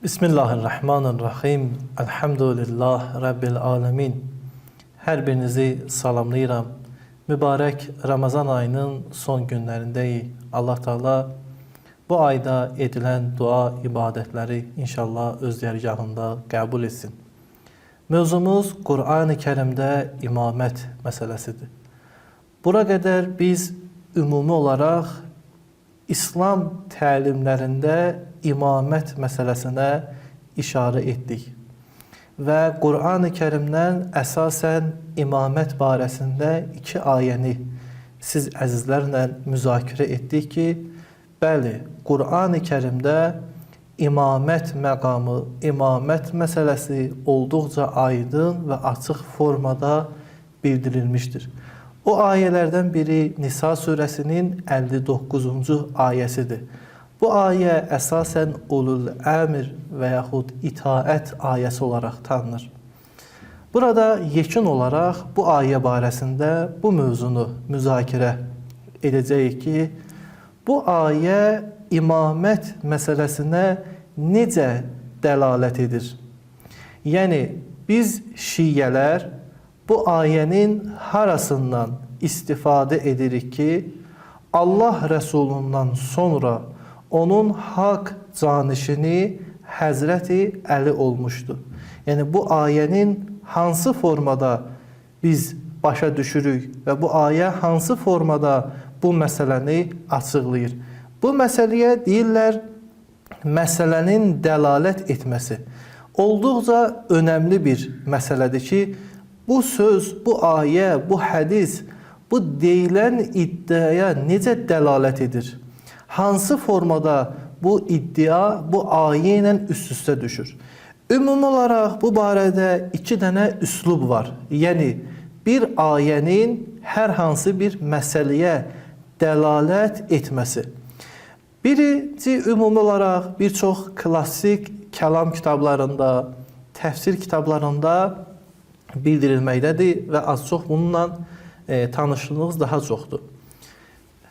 Bismillahirrahmanirrahim. Elhamdülillah Rabbil alemin. Hər birinizi salamlayıram. Mübarək Ramazan ayının son günlərindəyik. Allah Teala bu ayda edilən dua, ibadətləri inşallah öz dərgahında qəbul etsin. Mövzumuz Qur'an-ı Kərimdə imamət məsələsidir. Bura qədər biz ümumi olaraq İslam təlimlərində imamət məsələsinə işarə etdik. Və Qur'an-ı Kərimdən əsasən imamət barəsində 2 ayəni siz əzizlərlə müzakirə etdik ki, bəli, Qur'an-ı Kərimdə imamət məqamı, imamət məsələsi olduqca aydın və açıq formada bildirilmişdir. O ayələrdən biri Nisa surəsinin 59-cu ayəsidir. Bu ayə əsasən ulul əmr və yaxud itaət ayəsi olaraq tanınır. Burada yekun olaraq bu ayə barəsində bu mövzunu müzakirə edəcəyik ki, bu ayə imamət məsələsinə necə dəlalət edir? Yəni, biz şiyyələr bu ayənin harasından istifadə edirik ki, Allah Rəsulundan sonra onun haqq canişini Həzrəti Əli olmuşdu. Yəni, bu ayənin hansı formada biz başa düşürük və bu ayə hansı formada bu məsələni açıqlayır? Bu məsələyə deyirlər, məsələnin dəlalət etməsi. Olduqca önəmli bir məsələdir ki, bu söz, bu ayə, bu hədis, bu deyilən iddiaya necə dəlalət edir? Hansı formada bu iddia, bu ayə ilə üst-üstə düşür? Ümumi olaraq bu barədə 2 dənə üslub var. Yəni, bir ayənin hər hansı bir məsələyə dəlalət etməsi. Birinci, ümumi olaraq bir çox klassik kəlam kitablarında, təfsir kitablarında bildirilməkdədir və az çox bununla tanışlığınız daha çoxdur.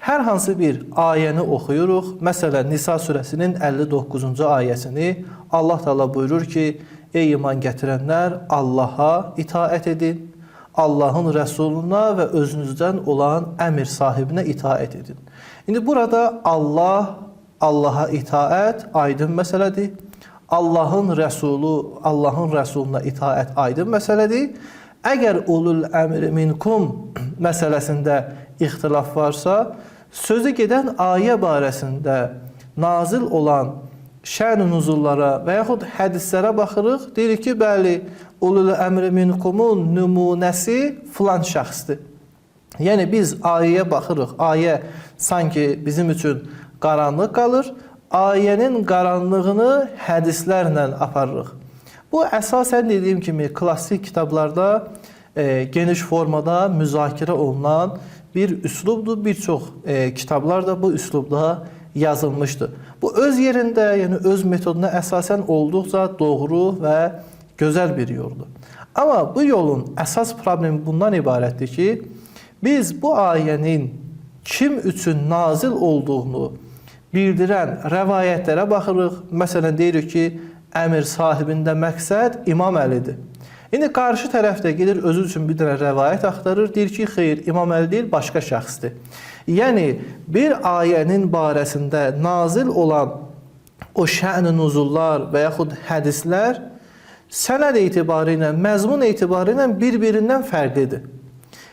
Hər hansı bir ayəni oxuyuruq. Məsələn, Nisa surəsinin 59-cu ayəsini Allah Teala buyurur ki, ey iman gətirənlər, Allaha itaət edin, Allahın Rəsuluna və özünüzdən olan əmr sahibinə itaət edin. İndi burada Allah, Allaha itaət aydın məsələdir. Allahın Rəsulu, Allahın Rəsuluna itaət aydın məsələdir. Əgər ulul əmri minkum məsələsində ixtilaf varsa, sözü gedən ayə barəsində nazil olan şən-ü nuzullara və yaxud hədislərə baxırıq, deyirik ki, bəli, ulul əmri minkumun nümunəsi filan şəxsdir. Yəni, biz ayəyə baxırıq, ayə sanki bizim üçün qaranlıq qalır, ayənin qaranlığını hədislərlə aparırıq. Bu, əsasən dediyim kimi, klassik kitablarda geniş formada müzakirə olunan bir üslubdur. Bir çox kitablar da bu üslubda yazılmışdır. Bu, öz yerində, yəni öz metoduna əsasən olduqca doğru və gözəl bir yoldur. Amma bu yolun əsas problemi bundan ibarətdir ki, biz bu ayənin kim üçün nazil olduğunu bildirən rəvayətlərə baxırıq. Məsələn, deyirik ki, əmir sahibində məqsəd İmam Əlidir. İndi qarşı tərəfdə gedir, özü üçün bir dənə rəvayət axtarır, deyir ki, xeyr, İmam Əli deyil, başqa şəxsdir. Yəni, bir ayənin barəsində nazil olan o şən-ü nuzullar və yaxud hədislər sənəd etibarı ilə, məzmun etibarı ilə bir-birindən fərqlidir.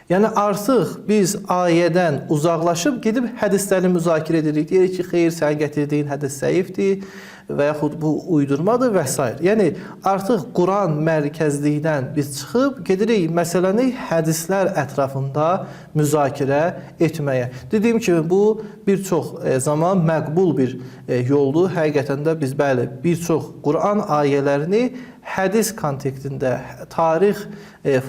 Yəni, artıq biz ayədən uzaqlaşıb gedib hədisləri müzakirə edirik. Deyirik ki, xeyr, sən gətirdiyin hədis zəifdir və yaxud bu uydurmadır və s. Yəni, artıq Quran mərkəzlikdən biz çıxıb gedirik məsələni hədislər ətrafında müzakirə etməyə. Dediyim kimi, bu bir çox zaman məqbul bir yoldur. Həqiqətən də biz bəli, bir çox Quran ayələrini hədis kontekstində, tarix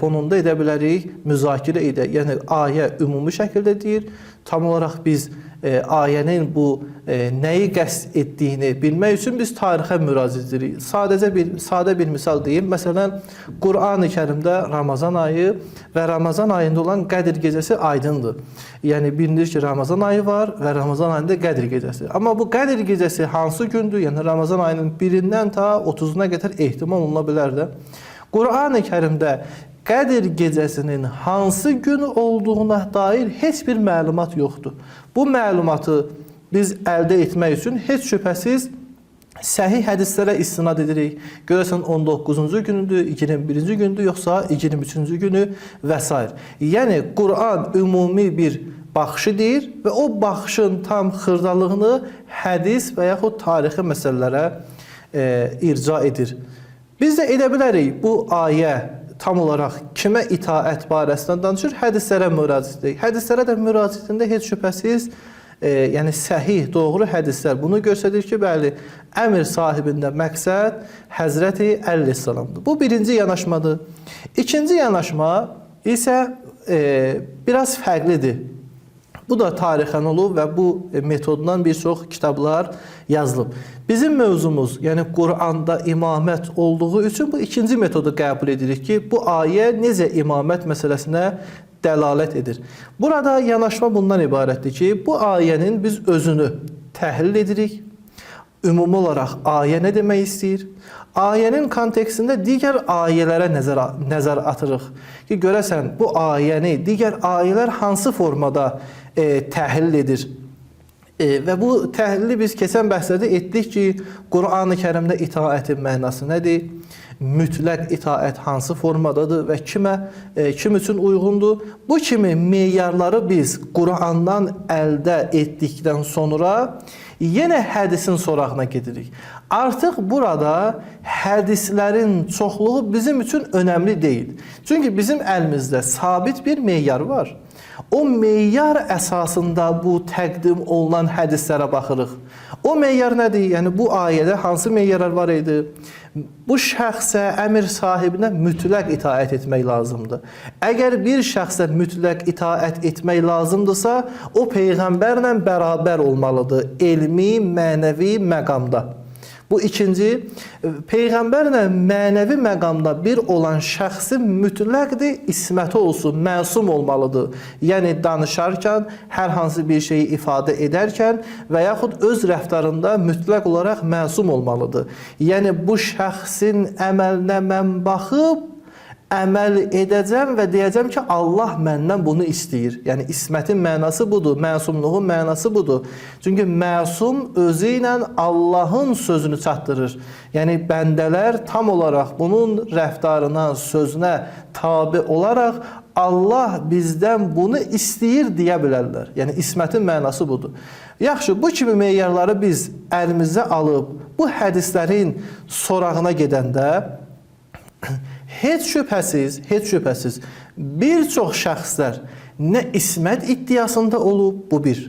fonunda edə bilərik, müzakirə edə. Yəni, ayə ümumi şəkildə deyir, tam olaraq biz ayənin bu nəyi qəsd etdiyini bilmək üçün biz tarixə müraciət edirik. Sadə bir misal deyim. Məsələn, Qur'an-ı Kərimdə Ramazan ayı və Ramazan ayında olan Qədr gecəsi aydındır. Yəni bilinir ki, Ramazan ayı var və Ramazan ayında Qədr gecəsi. Amma bu Qədr gecəsi hansı gündür? Yəni Ramazan ayının 1-dən ta 30-una qədər ehtimal oluna bilər də. Qur'an-ı Kərimdə Qədr gecəsinin hansı gün olduğuna dair heç bir məlumat yoxdur. Bu məlumatı biz əldə etmək üçün heç şübhəsiz səhih hədislərə istinad edirik. Görəsən 19-cu günüdür, 21-ci gündür, yoxsa 23-cü günü və s. Yəni Qur'an ümumi bir baxışı deyir və o baxışın tam xırdalığını hədis və yaxud tarixi məsələlərə irca edir. Biz də edə bilərik bu ayə tam olaraq kimə itaət barəsindən danışır? Hədislərə müraciət edir. Hədislərə də müraciətində heç şübhəsiz yəni səhih, doğru hədislər bunu göstərir ki, bəli, əmr sahibində məqsəd Həzrəti Əleyhisselamdır. Bu birinci yanaşmadır. İkinci yanaşma isə biraz fərqlidir. Bu da tarixən olub və bu metoddan bir çox kitablar yazılıb. Bizim mövzumuz, yəni Qur'anda imamət olduğu üçün bu ikinci metodu qəbul edirik ki, bu ayə necə imamət məsələsinə dəlalət edir. Burada yanaşma bundan ibarətdir ki, bu ayənin biz özünü təhlil edirik. Ümumi olaraq ayə nə demək istəyir? Ayənin kontekstində digər ayələrə nəzər atırıq ki, görəsən bu ayəni digər ayələr hansı formada təhlil edir? Və bu təhlili biz keçən bəhslərdə etdik ki, Qur'an-ı Kərimdə itaətin mənası nədir? Mütləq itaət hansı formadadır və kim üçün uyğundur? Bu kimi meyarları biz Qur'andan əldə etdikdən sonra yenə hədisin sorağına gedirik. Artıq burada hədislərin çoxluğu bizim üçün önəmli deyil. Çünki bizim əlimizdə sabit bir meyar var. O meyar əsasında bu təqdim olunan hədislərə baxırıq. O meyar nədir? Yəni bu ayədə hansı meyarlar var idi? Bu şəxsə, əmr sahibinə mütləq itaət etmək lazımdır. Əgər bir şəxsə mütləq itaət etmək lazımdırsa, o Peyğəmbərlə bərabər olmalıdır, elmi, mənəvi məqamda. Bu ikinci, Peyğəmbərlə mənəvi məqamda bir olan şəxsin mütləqdir, isməti olsun, məsum olmalıdır. Yəni danışarkən, hər hansı bir şeyi ifadə edərkən və yaxud öz rəftarında mütləq olaraq məsum olmalıdır. Yəni bu şəxsin əməlinə mən baxıb, əməl edəcəm və deyəcəm ki, Allah məndən bunu istəyir. Yəni, ismətin mənası budur, məsumluğun mənası budur. Çünki məsum özü ilə Allahın sözünü çatdırır. Yəni, bəndələr tam olaraq bunun rəftarına, sözünə tabi olaraq Allah bizdən bunu istəyir deyə bilərlər. Yəni, ismətin mənası budur. Yaxşı, bu kimi meyarları biz əlimizə alıb, bu hədislərin sorağına gedəndə, heç şübhəsiz bir çox şəxslər nə ismət iddiasında olub, bu bir.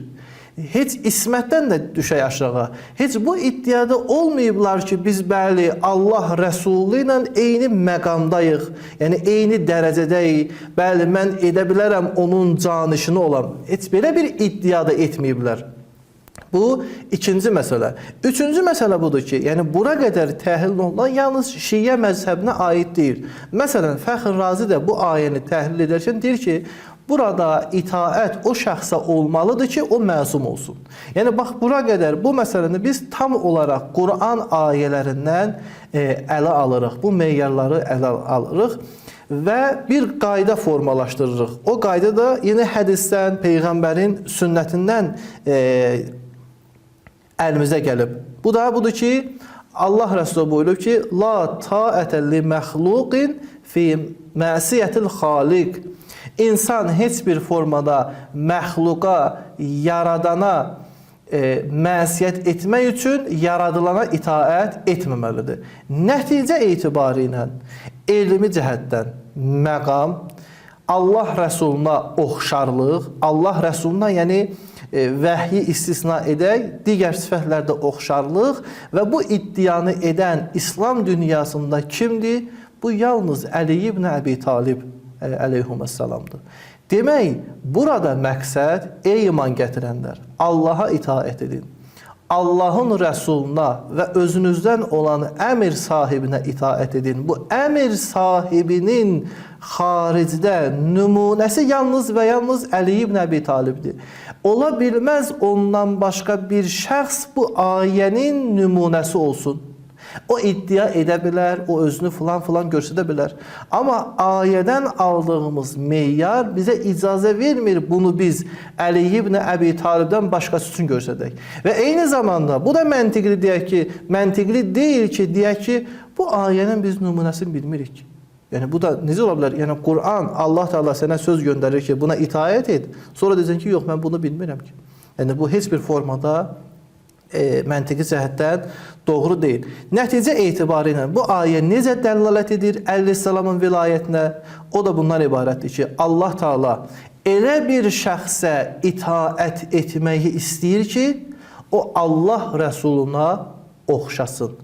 Heç ismətdən də düşək aşağı. Heç bu iddiada olmayıblar ki, biz bəli Allah Rəsulü ilə eyni məqamdayıq, yəni eyni dərəcədəyik, bəli mən edə bilərəm onun canişini olam. Heç belə bir iddiada etməyiblər. Bu ikinci məsələ. Üçüncü məsələ budur ki, yəni bura qədər təhlil olunan yalnız Şiə məzhəbinə aid deyil. Məsələn, Fəxr Razi də bu ayəni təhlil edərkən deyir ki, burada itaət o şəxsə olmalıdır ki, o məsum olsun. Yəni, bax, bura qədər bu məsələni biz tam olaraq Qur'an ayələrindən ələ alırıq. Bu meyarları ələ alırıq və bir qayda formalaşdırırıq. O qayda da yine hədisdən, Peyğəmbərin sünnətindən əlimizə gəlib. Bu da budur ki, Allah Rəsulü buyurub ki, La ta'ətə li məxluqin fi məsiyyətil xaliq. İnsan heç bir formada məxluqa, yaradana məsiyyət etmək üçün yaradılana itaət etməməlidir. Nəticə etibari ilə, elmi cəhətdən məqam, Allah Rəsuluna oxşarlıq, Allah Rəsuluna yəni vəhyi istisna edək, digər sifətlərdə oxşarlıq və bu iddianı edən İslam dünyasında kimdir? Bu yalnız Əli ibn Əbi Talib əleyhissalamdır. Demək, burada məqsəd, ey iman gətirənlər, Allaha itaət edin. Allahın Rəsuluna və özünüzdən olan əmr sahibinə itaət edin. Bu əmr sahibinin xaricdə nümunəsi yalnız və yalnız Əli ibn Əbi Talibdir. Ola bilməz ondan başqa bir şəxs bu ayənin nümunəsi olsun. O iddia edə bilər, o özünü filan göstərə bilər. Amma ayədən aldığımız meyar bizə icazə vermir bunu biz Əli ibn Əbi Talibdən başqası üçün göstərək. Və eyni zamanda bu da məntiqli deyək ki, məntiqli deyil ki, deyək ki, bu ayənin biz nümunəsini bilmirik. Yəni bu da necə ola bilər? Yəni Quran, Allah Teala sənə söz göndərir ki, buna itaət et. Sonra deyəcəksən ki, yox, mən bunu bilmirəm ki. Yəni bu heç bir formada məntiqi cəhətdən doğru deyil. Nəticə etibarı ilə bu ayə necə dəlalət edir Əleyhisselamın vilayətinə? O da bundan ibarətdir ki, Allah Teala elə bir şəxsə itaət etməyi istəyir ki, o Allah Rəsuluna oxşasın.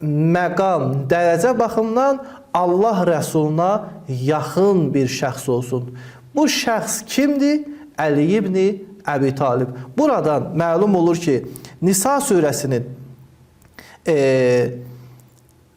Məqam, dərəcə baxımdan Allah Rəsuluna yaxın bir şəxs olsun. Bu şəxs kimdir? Əli ibn Əbi Talib. Buradan məlum olur ki, Nisa surəsinin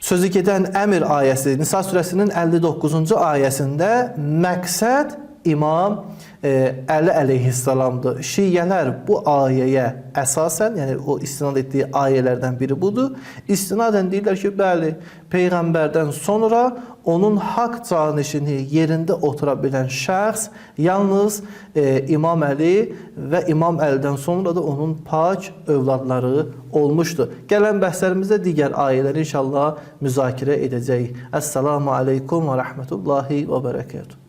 sözü gedən əmr ayəsi, Nisa surəsinin 59-cu ayəsində məqsəd İmam Əli əleyhissalamdır. Şiyyələr bu ayəyə əsasən, yəni o istinad etdiyi ayələrdən biri budur. İstinadən deyirlər ki, bəli, Peyğəmbərdən sonra onun haqq canişini yerində otura bilən şəxs yalnız İmam Əli və İmam Əlidən sonra da onun pak övladları olmuşdur. Gələn bəhslərimizdə digər ayələri inşallah müzakirə edəcəyik. Əssalamu aleykum və rəhmətullahi və bərəkətuhu.